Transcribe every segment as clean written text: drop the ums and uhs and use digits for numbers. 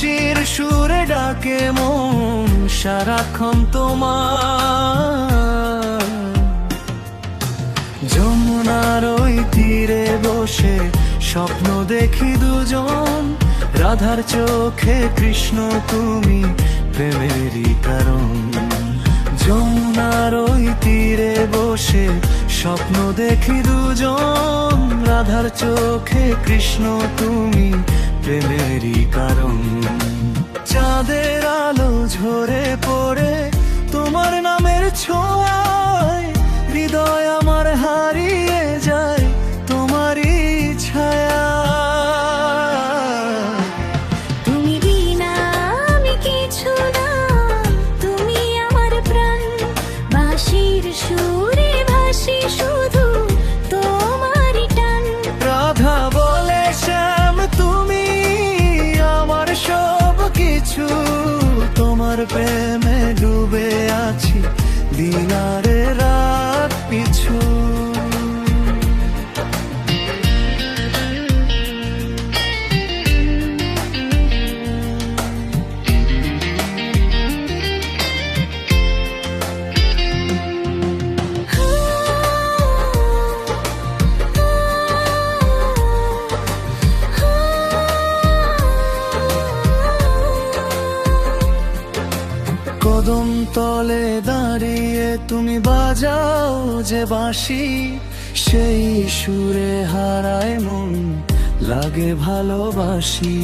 বাঁশির সুরে ডাকে মন সারাক্ষণ তোমার। যমুনার ওই তীরে বসে স্বপ্ন দেখি দুজন, রাধার চোখে কৃষ্ণ তুমি প্রেমেরই কারণ। যমুনার ওই তীরে বসে স্বপ্ন দেখি দুজন, রাধার চোখে কৃষ্ণ তুমি প্রেমেরই কারণ। চাঁদের আলো ঝরে পড়ে তোমার নামের ছোঁয়ায়, হৃদয় আমার হারিয়ে যায় তোমারই ছায়া। তুমি বিনা আমি কিছু না, তুমি আমার প্রাণ। বাঁশির সুরে ভাসি শুধু তোমারই টান। রাধা বলে শ্যাম তুমি আমার সব কিছু, তোমার প্রেমে ডুবে আছি দিন আর রাত পিছু। কদম তলে দাঁড়িয়ে তুমি বাজাও যে বাঁশি, সেই সুরে হারায় মন লাগে ভালোবাসি।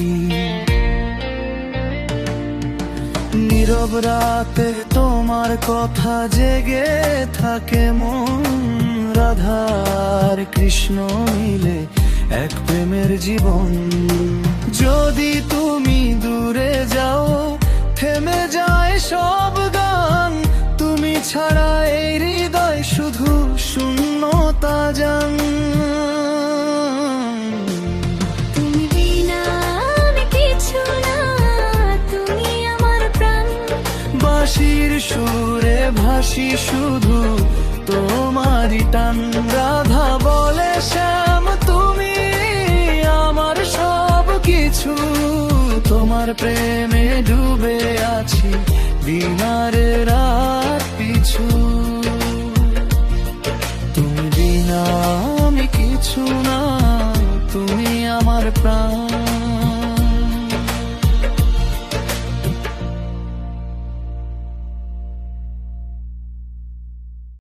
নীরব রাতে তোমার কথা জেগে থাকে মন, রাধার কৃষ্ণ মিলে এক প্রেমের জীবন। যদি তুমি দূরে যাও থেমে যায় সব গান, তুমি ছাড়া এই হৃদয় শুধু শূন্যতা জান। তুমি বিনা আমি কিছু না, তুমি আমার প্রাণ। বাঁশির সুরে ভাসি শুধু তোমারই টান। রাধা বলে শ্যাম তুমি আমার সব কিছু, তোমার প্রেমে ডুবে আছি দিন আর রাত পিছু। তুমি বিনা আমি কিছু না, তুমি আমার প্রাণ।